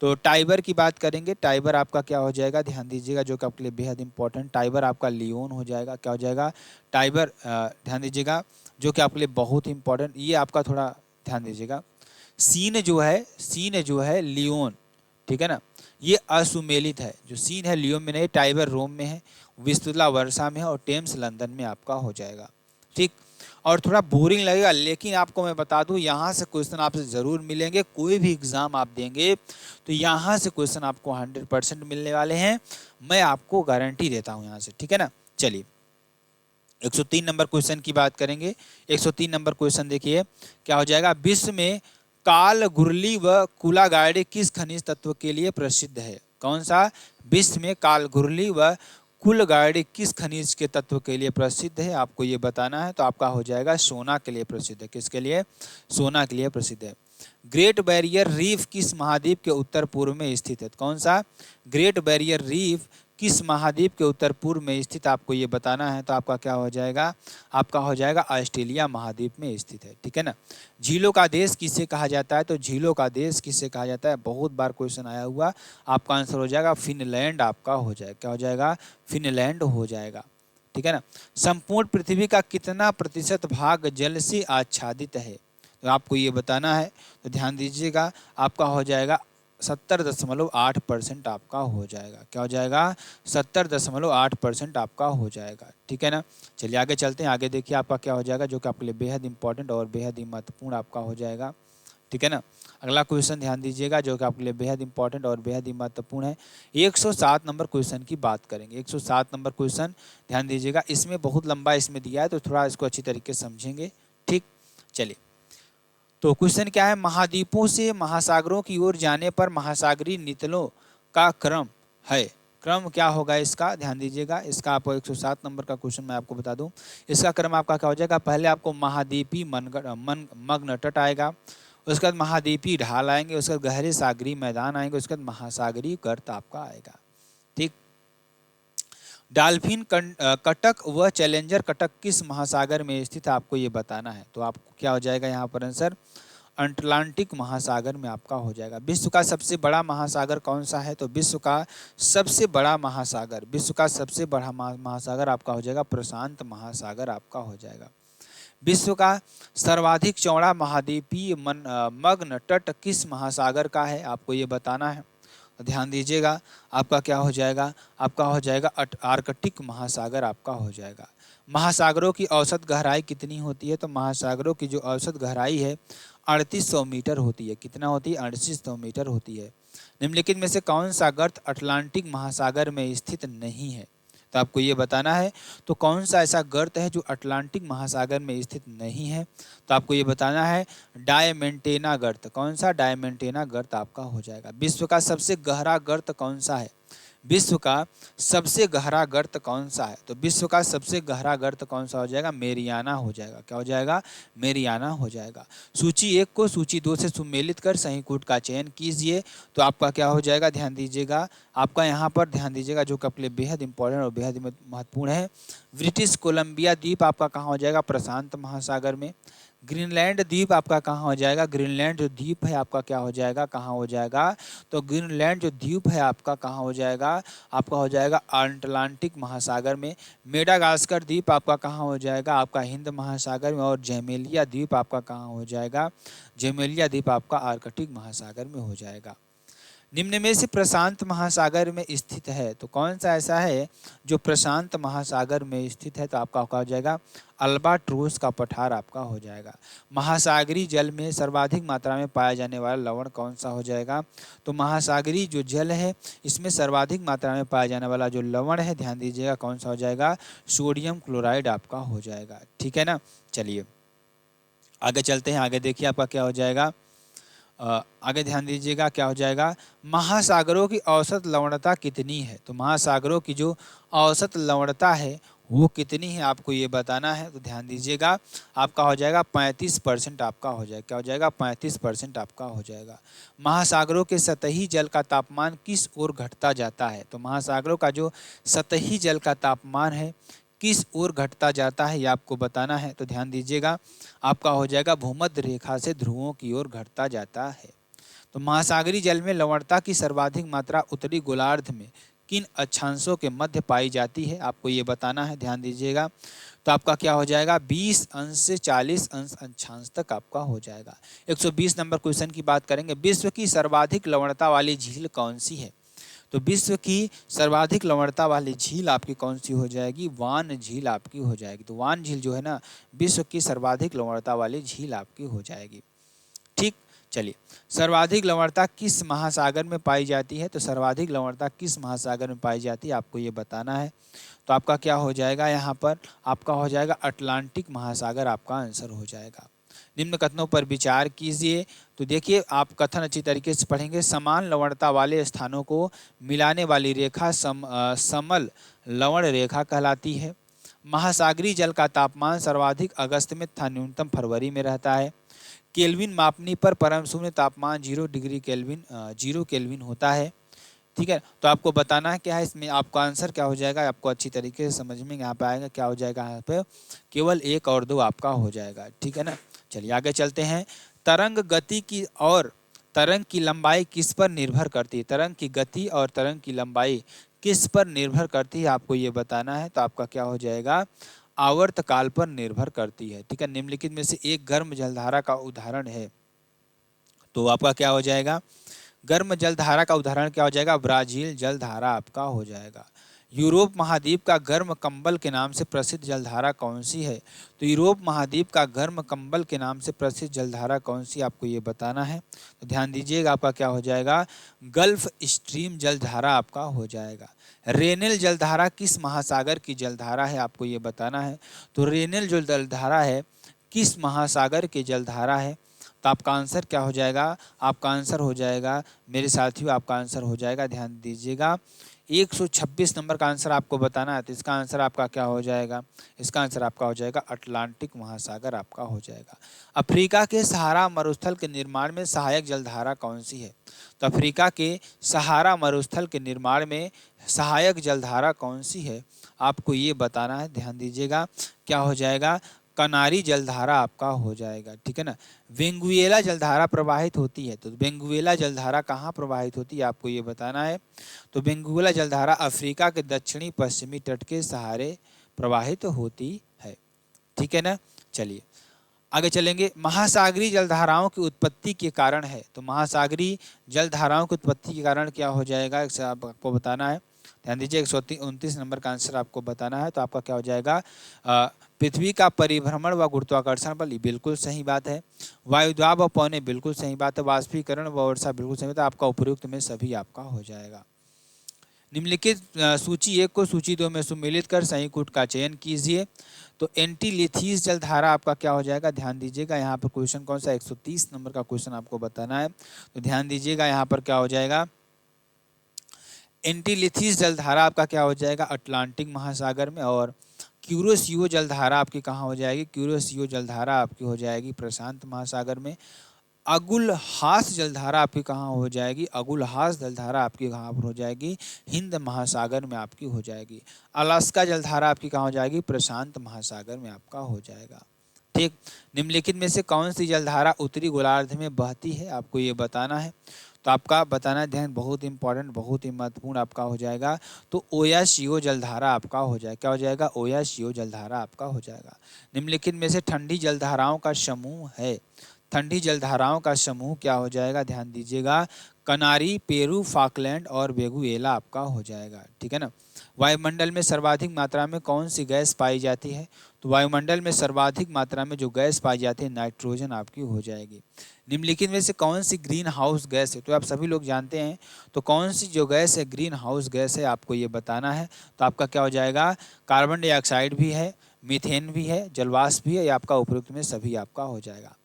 तो टाइबर की बात करेंगे। टाइबर आपका क्या हो जाएगा? ध्यान दीजिएगा, जो कि आपके लिए बेहद इंपॉर्टेंट, टाइबर आपका लियोन हो जाएगा। क्या हो जाएगा? टाइबर। ध्यान दीजिएगा, जो कि आपके लिए बहुत इंपॉर्टेंट, ये आपका थोड़ा ध्यान दीजिएगा। सीन जो है लियोन, ठीक है ना, ये असुमेलित है। जो सीन है लियोन में नहीं, टाइबर रोम में है, विस्तुला वर्षा में है और टेम्स लंदन में आपका हो जाएगा। ठीक। और थोड़ा बोरिंग लगेगा, लेकिन आपको मैं बता दूं यहाँ से क्वेश्चन आपसे ज़रूर मिलेंगे। कोई भी एग्ज़ाम आप देंगे तो यहाँ से क्वेश्चन आपको 100% मिलने वाले हैं, मैं आपको गारंटी देता हूँ यहाँ से। ठीक है ना। चलिए 103 नंबर क्वेश्चन की बात करेंगे। 103 नंबर क्वेश्चन देखिए क्या हो जाएगा। विश्व में काल घुरली व कुलागाड़ी किस खनिज तत्व के लिए प्रसिद्ध है? कौन सा? विश्व में काल घुरली व कुलगाड़ी किस खनिज के तत्व के लिए प्रसिद्ध है, आपको ये बताना है। तो आपका हो जाएगा सोना के लिए प्रसिद्ध है। किसके लिए? सोना के लिए प्रसिद्ध है। ग्रेट बैरियर रीफ किस महाद्वीप के उत्तर पूर्व में स्थित है? कौन सा? ग्रेट बैरियर रीफ किस महाद्वीप के उत्तर पूर्व में स्थित, आपको ये बताना है। तो आपका क्या हो जाएगा? आपका हो जाएगा ऑस्ट्रेलिया महाद्वीप में स्थित है। ठीक है ना। झीलों का देश किसे कहा जाता है? तो झीलों का देश किसे कहा जाता है? बहुत बार क्वेश्चन आया हुआ, आपका आंसर हो जाएगा फिनलैंड आपका हो जाएगा। क्या हो जाएगा? फिनलैंड हो जाएगा। ठीक है ना। संपूर्ण पृथ्वी का कितना प्रतिशत भाग जल से आच्छादित है? तो आपको ये बताना है। तो ध्यान दीजिएगा, आपका हो जाएगा 70.8% आपका हो जाएगा। क्या हो जाएगा? 70.8% आपका हो जाएगा। ठीक है ना। चलिए आगे चलते हैं। आगे देखिए आपका क्या हो जाएगा, जो कि आपके लिए बेहद इंपॉर्टेंट और बेहद ही महत्वपूर्ण आपका हो जाएगा। ठीक है ना। अगला क्वेश्चन ध्यान दीजिएगा, जो कि आपके लिए बेहद इंपॉर्टेंट और बेहद ही महत्वपूर्ण है। 107 नंबर क्वेश्चन की बात करेंगे। 107 नंबर क्वेश्चन ध्यान दीजिएगा, इसमें बहुत लंबा इसमें दिया है, तो थोड़ा इसको अच्छी तरीके से समझेंगे। ठीक। चलिए तो क्वेश्चन क्या है? महाद्वीपों से महासागरों की ओर जाने पर महासागरीय नितलों का क्रम है। क्रम क्या होगा इसका? ध्यान दीजिएगा, इसका आपको 107 नंबर का क्वेश्चन मैं आपको बता दूं। इसका क्रम आपका क्या हो जाएगा? पहले आपको महाद्वीपीय मग्न तट आएगा, उसके बाद महाद्वीपीय ढाल आएंगे, उसके बाद गहरे सागरीय मैदान आएंगे, उसके बाद महासागरीय गर्त आपका आएगा। ठीक। डॉल्फिन कटक व चैलेंजर कटक किस महासागर में स्थित है, आपको ये बताना है। तो आपको क्या हो जाएगा यहाँ पर आंसर? अटलांटिक महासागर में आपका हो जाएगा। विश्व का सबसे बड़ा महासागर कौन सा है? तो विश्व का सबसे बड़ा महासागर आपका हो जाएगा प्रशांत महासागर आपका हो जाएगा। विश्व का सर्वाधिक चौड़ा महाद्वीपीय मग्न तट किस महासागर का है, आपको ये बताना है। ध्यान दीजिएगा, आपका क्या हो जाएगा? आपका हो जाएगा आर्कटिक महासागर आपका हो जाएगा। महासागरों की औसत गहराई कितनी होती है? तो महासागरों की जो औसत गहराई है 3800 मीटर होती है। कितना होती है? 3800 मीटर होती है। निम्नलिखित में से कौन सा गर्त अटलांटिक महासागर में स्थित नहीं है? तो आपको ये बताना है। तो कौन सा ऐसा गर्त है जो अटलांटिक महासागर में स्थित नहीं है? तो आपको ये बताना है डायमेंटेना गर्त। कौन सा? डायमेंटेना गर्त आपका हो जाएगा। विश्व का सबसे गहरा गर्त कौन सा है? विश्व का सबसे गहरा गर्त कौन सा है? तो विश्व का सबसे गहरा गर्त कौन सा हो जाएगा? मेरियाना हो जाएगा। क्या हो जाएगा? मेरियाना हो जाएगा। सूची 1 को सूची 2 से सम्मिलित कर सही कूट का चयन कीजिए। तो आपका क्या हो जाएगा? ध्यान दीजिएगा, आपका यहाँ पर ध्यान दीजिएगा, जो कि आपके लिए बेहद इंपॉर्टेंट और बेहद महत्वपूर्ण है। ब्रिटिश कोलंबिया द्वीप आपका कहाँ हो जाएगा? प्रशांत महासागर में। ग्रीनलैंड द्वीप आपका कहाँ हो जाएगा, ग्रीनलैंड जो द्वीप है आपका क्या हो जाएगा, कहाँ हो जाएगा, तो ग्रीनलैंड जो द्वीप है आपका कहाँ हो जाएगा, आपका हो जाएगा अटलांटिक महासागर में। मेडागास्कर द्वीप आपका कहाँ हो जाएगा, आपका हिंद महासागर में। और जैमेलिया द्वीप आपका कहाँ हो जाएगा, जैमेलिया द्वीप आपका आर्कटिक महासागर में हो जाएगा। निम्न में से प्रशांत महासागर में स्थित है, तो कौन सा ऐसा है जो प्रशांत महासागर में स्थित है, तो आपका क्या हो जाएगा, अल्बाट्रोस का पठार आपका हो जाएगा। महासागरी जल में सर्वाधिक मात्रा में पाया जाने वाला लवण कौन सा हो जाएगा, तो महासागरी जो जल है इसमें सर्वाधिक मात्रा में पाया जाने वाला जो लवण है, ध्यान दीजिएगा कौन सा हो जाएगा, सोडियम क्लोराइड आपका हो जाएगा। ठीक है ना। चलिए आगे चलते हैं, आगे देखिए आपका क्या हो जाएगा, आगे ध्यान दीजिएगा क्या हो जाएगा, महासागरों की औसत लवणता कितनी है, तो महासागरों की जो औसत लवणता है वो कितनी है आपको ये बताना है। तो ध्यान दीजिएगा आपका हो जाएगा 35% आपका हो जाएगा, क्या हो जाएगा, 35% आपका हो जाएगा। महासागरों के सतही जल का तापमान किस ओर घटता जाता है, तो महासागरों का जो सतही जल का तापमान है किस ओर घटता जाता है ये आपको बताना है। तो ध्यान दीजिएगा आपका हो जाएगा भूमध्य रेखा से ध्रुवों की ओर घटता जाता है। तो महासागरी जल में लवणता की सर्वाधिक मात्रा उत्तरी गोलार्ध में किन अक्षांशों के मध्य पाई जाती है आपको ये बताना है, ध्यान दीजिएगा। तो आपका क्या हो जाएगा 20 अंश से 40 अंश अक्षांश तक आपका हो जाएगा। 120 नंबर क्वेश्चन की बात करेंगे, विश्व की सर्वाधिक लवणता वाली झील कौन सी है, तो विश्व की सर्वाधिक लवणता वाली झील आपकी कौन सी हो जाएगी, वान झील आपकी हो जाएगी। तो वान झील जो है ना विश्व की सर्वाधिक लवणता वाली झील आपकी हो जाएगी। ठीक, चलिए सर्वाधिक लवणता किस महासागर में पाई जाती है, तो सर्वाधिक लवणता किस महासागर में पाई जाती है आपको ये बताना है। तो आपका क्या हो जाएगा, यहाँ पर आपका हो जाएगा अटलांटिक महासागर आपका आंसर हो जाएगा। निम्न कथनों पर विचार कीजिए। तो देखिए आप कथन अच्छी तरीके से पढ़ेंगे, समान लवणता वाले स्थानों को मिलाने वाली रेखा समल लवण रेखा कहलाती है। महासागरी जल का तापमान सर्वाधिक अगस्त में तथा न्यूनतम फरवरी में रहता है। केल्विन मापनी पर परम शून्य तापमान 0 केल्विन होता है। ठीक है, तो आपको बताना है क्या है इसमें, आपका आंसर क्या हो जाएगा, आपको अच्छी तरीके से समझ में यहाँ पे आएगा, क्या हो जाएगा यहाँ पे केवल 1 और 2 आपका हो जाएगा। ठीक है ना। चलिए आगे चलते हैं, तरंग गति की और तरंग की लंबाई किस पर निर्भर करती है, तरंग की गति और तरंग की लंबाई किस पर निर्भर करती है आपको ये बताना है। तो आपका क्या हो जाएगा, आवर्तकाल पर निर्भर करती है। ठीक है, निम्नलिखित में से एक गर्म जलधारा का उदाहरण है, तो आपका क्या हो जाएगा, गर्म जलधारा का उदाहरण क्या हो जाएगा, ब्राजील जलधारा आपका हो जाएगा। यूरोप महाद्वीप का गर्म कंबल के नाम से प्रसिद्ध जलधारा कौन सी है, तो यूरोप महाद्वीप का गर्म कंबल के नाम से प्रसिद्ध जलधारा कौन सी आपको ये बताना है। तो ध्यान दीजिएगा आपका क्या हो जाएगा, गल्फ स्ट्रीम जलधारा आपका हो जाएगा। रेनेल जलधारा किस महासागर की जलधारा है आपको ये बताना है। तो रेनेल जो जलधारा है किस महासागर की जलधारा है, तो आपका आंसर क्या हो जाएगा, आपका आंसर हो जाएगा मेरे साथियों, आपका आंसर हो जाएगा, ध्यान दीजिएगा 126 नंबर का आंसर आपको बताना है। तो इसका आंसर आपका क्या हो जाएगा, इसका आंसर आपका हो जाएगा अटलांटिक महासागर आपका हो जाएगा। अफ्रीका के सहारा मरुस्थल के निर्माण में सहायक जलधारा कौन सी है, तो अफ्रीका के सहारा मरुस्थल के निर्माण में सहायक जलधारा कौन सी है आपको ये बताना है। ध्यान दीजिएगा क्या हो जाएगा, कनारी जलधारा आपका हो जाएगा। ठीक है ना। वेंगुएला जलधारा प्रवाहित होती है, तो वेंगुएला जलधारा कहाँ प्रवाहित होती है आपको ये बताना है। तो वेंगुएला जलधारा अफ्रीका के दक्षिणी पश्चिमी तट के सहारे प्रवाहित होती है। ठीक है ना। चलिए आगे चलेंगे, महासागरी जलधाराओं की उत्पत्ति के कारण है, तो महासागरी जलधाराओं की उत्पत्ति के कारण क्या हो जाएगा आपको बताना है। ध्यान दीजिए 129 नंबर का आंसर आपको बताना है। तो आपका क्या हो जाएगा, पृथ्वी का परिभ्रमण व गुरुत्वाकर्षण बल, बिल्कुल सही बात है। वायुदाब व पवने, बिल्कुल सही बात है। वाष्पीकरण व वर्षा, बिल्कुल सही बात है। आपका उपयुक्त में सभी आपका हो जाएगा। निम्नलिखित सूची 1 को सूची 2 में सम्मिलित कर सही कूट का चयन कीजिए। तो एंटीलिथीस जलधारा आपका क्या हो जाएगा, ध्यान दीजिएगा यहाँ पर क्वेश्चन कौन सा 130 नंबर का क्वेश्चन आपको बताना है। तो ध्यान दीजिएगा यहाँ पर क्या हो जाएगा, एंटीलिथीस जलधारा आपका क्या हो जाएगा अटलांटिक महासागर में। और क्यूरोसियो जलधारा आपकी कहाँ हो जाएगी, क्यूरोसियो जलधारा आपकी हो जाएगी प्रशांत महासागर में। अगुलहास जलधारा आपकी कहाँ हो जाएगी, अगुलहास जलधारा आपकी कहाँ पर हो जाएगी, हिंद महासागर में आपकी हो जाएगी। अलास्का जलधारा आपकी कहाँ हो जाएगी, प्रशांत महासागर में आपका हो जाएगा। ठीक। निम्नलिखित में से कौन सी जलधारा उत्तरी गोलार्ध में बहती है, आपको ये बताना है। तो आपका बताना ध्यान बहुत इंपॉर्टेंट, बहुत ही महत्वपूर्ण आपका हो जाएगा। तो ओयाशियो जलधारा आपका हो जाएगा, क्या हो जाएगा, ओयाशियो जलधारा आपका हो जाएगा। निम्नलिखित में से ठंडी जलधाराओं का समूह है, ठंडी जलधाराओं का समूह क्या हो जाएगा, ध्यान दीजिएगा, कनारी, पेरू, फाकलैंड और वेगुएला आपका हो जाएगा। ठीक है ना। वायुमंडल में सर्वाधिक मात्रा में कौन सी गैस पाई जाती है, तो वायुमंडल में सर्वाधिक मात्रा में जो गैस पाई जाती है नाइट्रोजन आपकी हो जाएगी। निम्नलिखित में से कौन सी ग्रीन हाउस गैस है, तो आप सभी लोग जानते हैं, तो कौन सी जो गैस है ग्रीन हाउस गैस है, आपको ये बताना है। तो आपका क्या हो जाएगा, कार्बन डाइऑक्साइड भी है, मीथेन भी है, जलवाष्प भी है, या आपका उपयुक्त में सभी आपका हो जाएगा।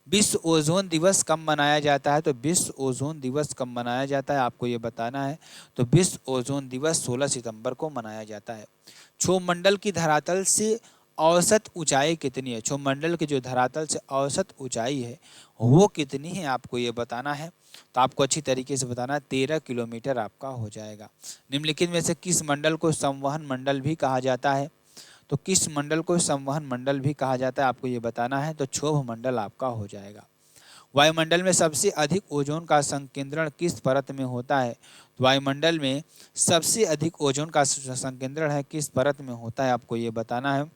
विश्व ओजोन दिवस कब मनाया जाता है, तो विश्व ओजोन दिवस कब मनाया जाता है, आपको ये बताना है। तो विश्व ओजोन दिवस 16 सितंबर को मनाया जाता है। क्षोभमंडल की धरातल से औसत ऊंचाई कितनी है, क्षोभमंडल की जो धरातल से औसत ऊंचाई है वो कितनी है, आपको ये बताना है। तो आपको अच्छी तरीके से बताना है, 13 किलोमीटर आपका हो जाएगा। निम्नलिखित में से किस मंडल को संवहन मंडल भी कहा जाता है, तो किस मंडल को संवहन मंडल भी कहा जाता है, आपको ये बताना है। तो क्षोभ मंडल आपका हो जाएगा। वायुमंडल में सबसे अधिक ओजोन का संकेंद्रण किस परत में होता है, तो वायुमंडल में सबसे अधिक ओजोन का संकेंद्रण है किस परत में होता है, आपको ये बताना है।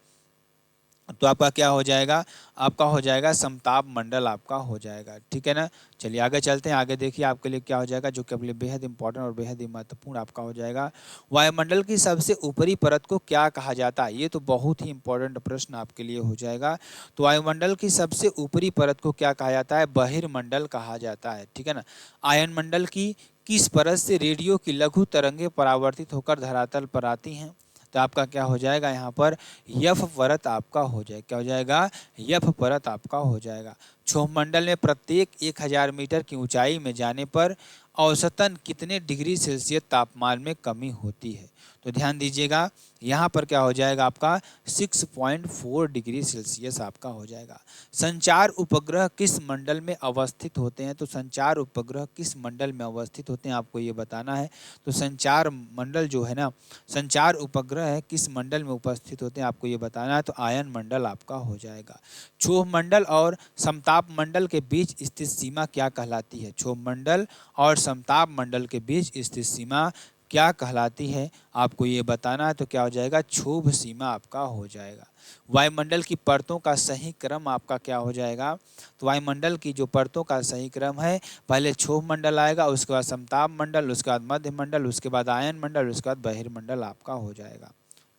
तो आपका क्या हो जाएगा, आपका हो जाएगा समताप मंडल आपका हो जाएगा। ठीक है ना। चलिए आगे चलते हैं, आगे देखिए आपके लिए क्या हो जाएगा, जो कि आपके लिए बेहद इंपॉर्टेंट और बेहद ही महत्वपूर्ण आपका हो जाएगा। वायुमंडल की सबसे ऊपरी परत को क्या कहा जाता है, ये तो बहुत ही इंपॉर्टेंट प्रश्न आपके लिए हो जाएगा। तो वायुमंडल की सबसे ऊपरी परत को क्या कहा जाता है, बहिर्मंडल कहा जाता है। ठीक है ना। आयन मंडल की किस परत से रेडियो की लघु तरंगे परावर्तित होकर धरातल पर आती हैं, तो आपका क्या हो जाएगा यहाँ पर, यफ परत आपका हो जाएगा, क्या हो जाएगा, यफ परत आपका हो जाएगा। क्षोभमंडल में प्रत्येक 1000 मीटर की ऊंचाई में जाने पर औसतन कितने डिग्री सेल्सियस तापमान में कमी होती है, तो ध्यान दीजिएगा यहाँ पर क्या हो जाएगा आपका 6.4 डिग्री सेल्सियस आपका हो जाएगा। संचार उपग्रह किस मंडल में अवस्थित होते हैं, तो संचार उपग्रह किस मंडल में अवस्थित होते हैं, आपको ये बताना है। तो संचार मंडल जो है ना, संचार उपग्रह है किस मंडल में उपस्थित होते हैं, आपको ये बताना है। तो आयन मंडल आपका हो जाएगा। क्षोभ मंडल और समताप मंडल के बीच स्थित सीमा क्या कहलाती है, क्षोभ मंडल और समताप मंडल के बीच स्थित सीमा क्या कहलाती है, आपको ये बताना है। तो क्या हो जाएगा, क्षोभ सीमा आपका हो जाएगा। वायुमंडल की परतों का सही क्रम आपका क्या हो जाएगा, तो वायुमंडल की जो परतों का सही क्रम है, पहले क्षोभ मंडल आएगा, उसके बाद समताप मंडल, उसके बाद मध्य मंडल, उसके बाद आयन मंडल, उसके बाद बहिर्मंडल आपका हो जाएगा।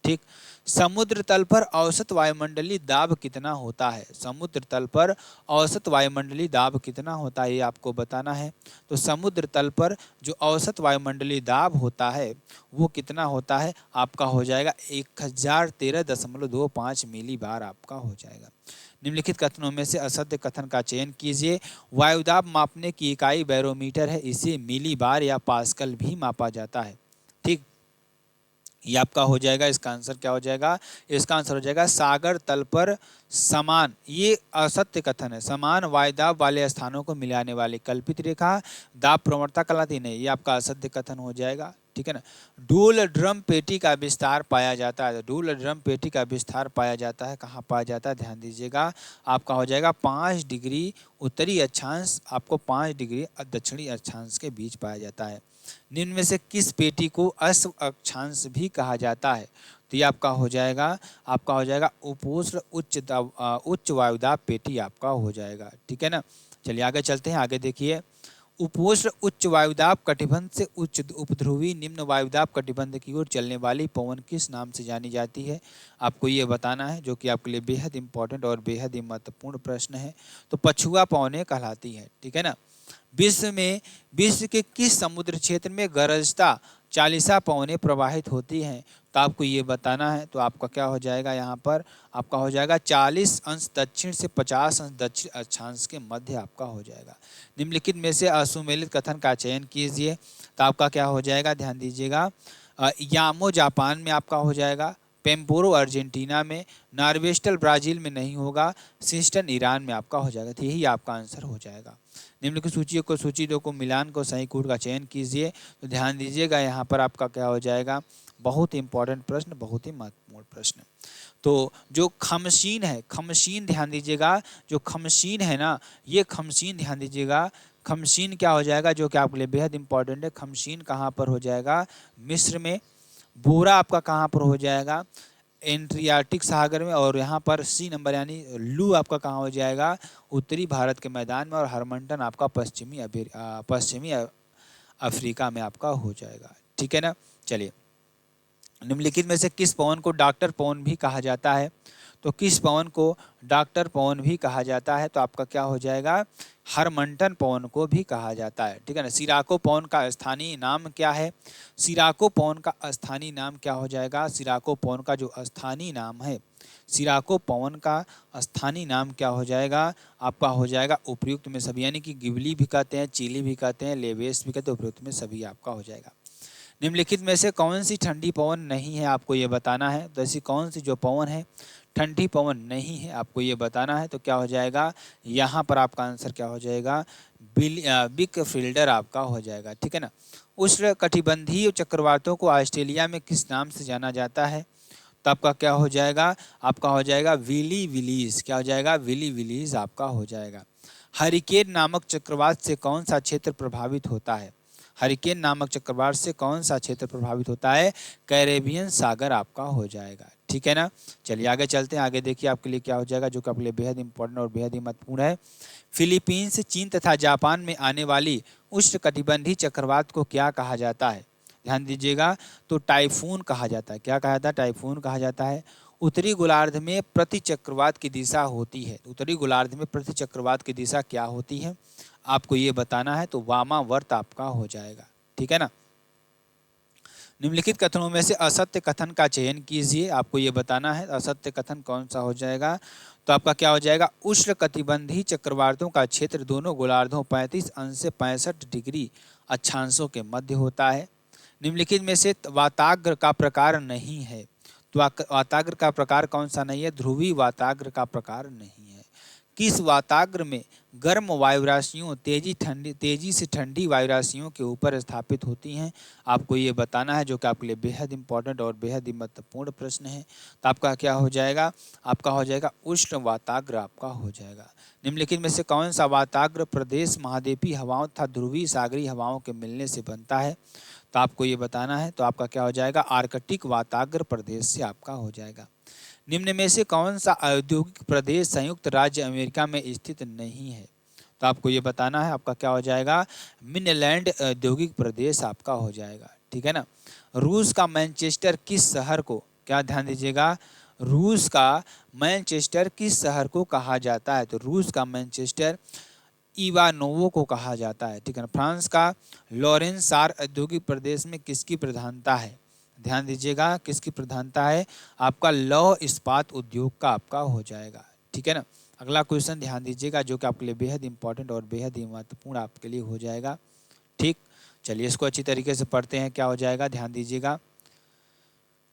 ठीक। समुद्र तल पर औसत वायुमंडलीय दाब कितना होता है, समुद्र तल पर औसत वायुमंडलीय दाब कितना होता है, ये आपको बताना है। तो समुद्र तल पर जो औसत वायुमंडलीय दाब होता है वो कितना होता है, आपका हो जाएगा 1013.25 मिली बार आपका हो जाएगा। निम्नलिखित कथनों में से असत्य कथन का चयन कीजिए। वायुदाब मापने की इकाई बैरोमीटर है, इसे मिली बार या पास्कल भी मापा जाता है। ठीक, ये आपका हो जाएगा। इसका आंसर क्या हो जाएगा, इसका आंसर हो जाएगा सागर तल पर समान, ये असत्य कथन है, समान वायुदाब वाले स्थानों को मिलाने वाली कल्पित रेखा दाब प्रवणता कहलाती नहीं, ये आपका असत्य कथन हो जाएगा। ठीक है ना। डूल ड्रम पेटी का विस्तार पाया जाता है, डूल ड्रम पेटी का विस्तार पाया जाता है, कहाँ पाया जाता है, ध्यान दीजिएगा, आपका हो जाएगा 5 डिग्री उत्तरी अक्षांश, आपको 5 डिग्री दक्षिणी अक्षांश के बीच पाया जाता है। निम्न में से किस पेटी को अश्व अक्षांश भी कहा जाता है, तो ये आपका हो जाएगा, आपका हो जाएगा उपोष्ण उच्च वायुदाब पेटी आपका हो जाएगा। ठीक है ना। चलिए आगे चलते हैं, आगे देखिए। उपोष्ण उच्च वायुदाब कटिबंध से उच्च उपध्रुवी निम्न वायुदाब कटिबंध की ओर चलने वाली पवन किस नाम से जानी जाती है, आपको ये बताना है, जो कि आपके लिए बेहद इंपॉर्टेंट और बेहद ही महत्वपूर्ण प्रश्न है। तो पछुआ पवनें कहलाती है। ठीक है ना। विश्व के किस समुद्र क्षेत्र में गरजता चालीसा पवनें प्रवाहित होती हैं, तो आपको ये बताना है। तो आपका क्या हो जाएगा, यहाँ पर आपका हो जाएगा 40 अंश दक्षिण से 50 अंश दक्षिण अक्षांश के मध्य आपका हो जाएगा। निम्नलिखित में से असुमेलित कथन का चयन कीजिए, तो आपका क्या हो जाएगा, ध्यान दीजिएगा, यामो जापान में आपका हो जाएगा, पेम्पोरो अर्जेंटीना में, नार्वेस्टल ब्राजील में नहीं होगा, सिस्टन ईरान में आपका हो जाएगा। तो यही आपका आंसर हो जाएगा। निम्नलिखित सूचियों को सूची 2 को मिलान को सही कूट का चयन कीजिए। तो ध्यान दीजिएगा यहाँ पर आपका क्या हो जाएगा, बहुत इंपॉर्टेंट प्रश्न, बहुत ही महत्वपूर्ण प्रश्न। तो जो खमशीन है, खमशीन ध्यान दीजिएगा, जो खमशीन है ना, ये खमशीन ध्यान दीजिएगा, खमशीन क्या हो जाएगा, जो कि आपके लिए बेहद इंपॉर्टेंट है। खमशीन कहाँ पर हो जाएगा, मिस्र में। बोरा आपका कहाँ पर हो जाएगा, एंट्रियाटिक सागर में। और यहाँ पर सी नंबर यानी लू आपका कहाँ हो जाएगा, उत्तरी भारत के मैदान में। और हरमंटन आपका पश्चिमी अफ्रीका में आपका हो जाएगा। ठीक है ना। चलिए, निम्नलिखित में से किस पवन को डॉक्टर पवन भी कहा जाता है। तो किस पवन को डॉक्टर पवन भी कहा जाता है, तो आपका क्या हो जाएगा, हरमंटन पवन को भी कहा जाता है। ठीक है ना। सिराको पवन का स्थानीय नाम क्या है, सिराको पवन का स्थानीय नाम क्या हो जाएगा, सिराको पवन का जो स्थानीय नाम है, सिराको पवन का स्थानीय नाम क्या हो जाएगा, आपका हो जाएगा उपयुक्त में सभी, यानी कि गिबली भी कहते हैं, चिली भी कहते हैं, लेवेस भी कहते हैं, उपयुक्त में सभी आपका हो जाएगा। निम्नलिखित में से कौन सी ठंडी पवन नहीं है, आपको ये बताना है। तो ऐसी कौन सी जो पवन है ठंडी पवन नहीं है, आपको ये बताना है। तो क्या हो जाएगा, यहाँ पर आपका आंसर क्या हो जाएगा, बिग फील्डर आपका हो जाएगा। ठीक है ना। उष्णकटिबंधीय चक्रवातों को ऑस्ट्रेलिया में किस नाम से जाना जाता है, तो आपका क्या हो जाएगा, आपका हो जाएगा विली विलीज। क्या हो जाएगा, विली विलीज आपका हो जाएगा। हरिकेन नामक चक्रवात से कौन सा क्षेत्र प्रभावित होता है, हरिकेन नामक चक्रवात से कौन सा क्षेत्र प्रभावित होता है, कैरेबियन सागर आपका हो जाएगा। ठीक है ना। चलिए आगे चलते हैं। आगे देखिए आपके लिए क्या हो जाएगा, जो कि आपके लिए बेहद इंपॉर्टेंट और बेहद ही महत्वपूर्ण है। फिलीपींस, चीन तथा जापान में आने वाली उष्णकटिबंधीय चक्रवात को क्या कहा जाता है, ध्यान दीजिएगा। तो टाइफून कहा जाता है। क्या कहा जाता है, टाइफून कहा जाता है। उत्तरी गोलार्ध में प्रति चक्रवात की दिशा होती है, उत्तरी गोलार्ध में प्रति चक्रवात की दिशा क्या होती है, आपको ये बताना है। तो वामावर्त आपका हो जाएगा। ठीक है ना। निम्नलिखित कथनों में से असत्य कथन का चयन कीजिए, आपको ये बताना है असत्य कथन कौन सा हो जाएगा। तो आपका क्या हो जाएगा, उष्णकटिबंधीय चक्रवातों का क्षेत्र दोनों गोलार्धों 35 अंश से 65 डिग्री अक्षांशों के मध्य होता है। निम्नलिखित में से वाताग्र का प्रकार नहीं है। तो वाताग्र का प्रकार कौन सा नहीं है, ध्रुवीय वाताग्र का प्रकार नहीं है। किस वाताग्र में गर्म वायुराशियों तेजी से ठंडी वायुराशियों के ऊपर स्थापित होती हैं, आपको ये बताना है, जो कि आपके लिए बेहद इंपॉर्टेंट और बेहद ही महत्वपूर्ण प्रश्न है। तो आपका क्या हो जाएगा, आपका हो जाएगा उष्ण वाताग्र आपका हो जाएगा। निम्नलिखित में से कौन सा वाताग्र प्रदेश महाद्वीपीय हवाओं तथा ध्रुवीय सागरीय हवाओं के मिलने से बनता है, तो आपको ये बताना है। तो आपका क्या हो जाएगा, आर्कटिक वाताग्र प्रदेश से आपका हो जाएगा। निम्न में से कौन सा औद्योगिक प्रदेश संयुक्त राज्य अमेरिका में स्थित नहीं है, तो आपको ये बताना है। आपका क्या हो जाएगा, मिनलैंड औद्योगिक प्रदेश आपका हो जाएगा। ठीक है ना। रूस का मैनचेस्टर किस शहर को, क्या ध्यान दीजिएगा, रूस का मैनचेस्टर किस शहर को कहा जाता है, तो रूस का मैनचेस्टर इवानोवो को कहा जाता है। ठीक है ना। फ्रांस का लॉरेंस सार औद्योगिक प्रदेश में किसकी प्रधानता है, ध्यान दीजिएगा, किसकी प्रधानता है, आपका लौह इस्पात उद्योग का आपका हो जाएगा। ठीक है ना। अगला क्वेश्चन ध्यान दीजिएगा, जो कि आपके लिए बेहद इंपॉर्टेंट और बेहद ही महत्वपूर्ण आपके लिए हो जाएगा। ठीक, चलिए इसको अच्छी तरीके से पढ़ते हैं। क्या हो जाएगा, ध्यान दीजिएगा।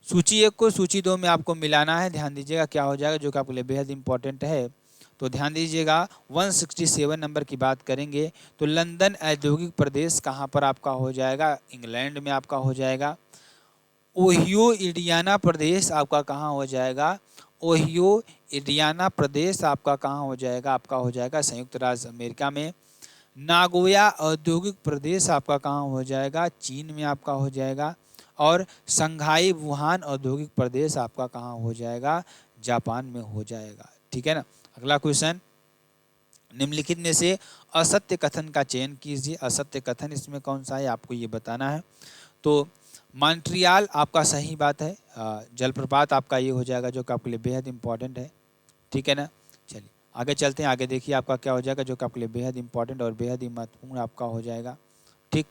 सूची 1 को सूची 2 में आपको मिलाना है। ध्यान दीजिएगा क्या हो जाएगा, जो कि आपके लिए बेहद इंपॉर्टेंट है। तो ध्यान दीजिएगा 167 नंबर की बात करेंगे, तो लंदन औद्योगिक प्रदेश कहाँ पर आपका हो जाएगा, इंग्लैंड में आपका हो जाएगा। ओहियो इंडियाना प्रदेश आपका कहाँ हो जाएगा, ओहियो इंडियाना प्रदेश आपका कहाँ हो जाएगा, आपका हो जाएगा संयुक्त राज्य अमेरिका में। नागोया औद्योगिक प्रदेश आपका कहाँ हो जाएगा, चीन में आपका हो जाएगा। और संघाई वुहान औद्योगिक प्रदेश आपका कहाँ हो जाएगा, जापान में हो जाएगा। ठीक है ना। अगला क्वेश्चन, निम्नलिखित में से असत्य कथन का चयन कीजिए। असत्य कथन इसमें कौन सा है, आपको ये बताना है। तो मॉन्ट्रियल आपका सही बात है, जलप्रपात आपका ये हो जाएगा, जो कि आपके लिए बेहद इंपॉर्टेंट है। ठीक है ना। चलिए आगे चलते हैं। आगे देखिए आपका क्या हो जाएगा, जो कि आपके लिए बेहद इंपॉर्टेंट और बेहद ही महत्वपूर्ण आपका हो जाएगा। ठीक,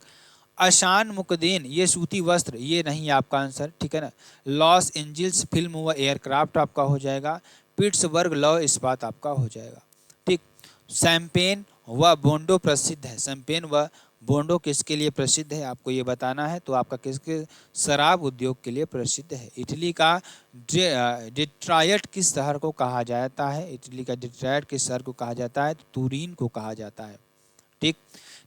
अशान मुकदेन ये सूती वस्त्र, ये नहीं आपका आंसर। ठीक है ना। लॉस एंजिल्स फिल्म व एयरक्राफ्ट आपका हो जाएगा। पिट्सबर्ग लौह इस्पात आपका हो जाएगा। ठीक, शैंपेन व बोंडो प्रसिद्ध है, शैंपेन व बोर्डो किसके लिए प्रसिद्ध है, आपको ये बताना है। तो आपका किसके, शराब उद्योग के लिए प्रसिद्ध है। इटली का डिट्रायट किस शहर को कहा जाता है, इटली का डिट्रायट किस शहर को कहा जाता है, तो तुरीन को कहा जाता है। ठीक,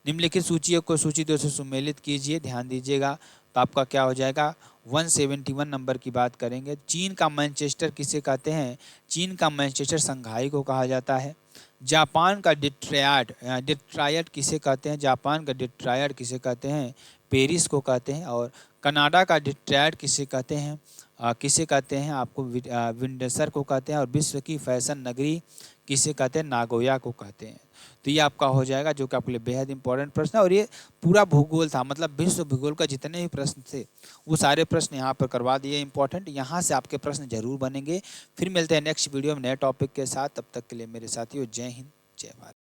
निम्नलिखित सूचियों को सूची 2 से सुमेलित कीजिए, ध्यान दीजिएगा। तो आपका क्या हो जाएगा, 171 नंबर की बात करेंगे। चीन का मैनचेस्टर किसे कहते हैं, चीन का मैनचेस्टर शंघाई को कहा जाता है। जापान का डिट्रायट किसे कहते हैं, जापान का डिट्रायट किसे कहते हैं, पेरिस को कहते हैं। और कनाडा का डिट्रायट किसे कहते हैं, आपको विंडसर को कहते हैं। और विश्व की फैशन नगरी किसे कहते हैं, नागोया को कहते हैं। तो ये आपका हो जाएगा, जो कि आपके लिए बेहद इंपॉर्टेंट प्रश्न है। और ये पूरा भूगोल था, मतलब विश्व भूगोल का जितने भी प्रश्न थे वो सारे प्रश्न यहाँ पर करवा दिए इंपॉर्टेंट। यहाँ से आपके प्रश्न जरूर बनेंगे। फिर मिलते हैं नेक्स्ट वीडियो में नए टॉपिक के साथ, तब तक के लिए मेरे साथियों जय हिंद जय भारत।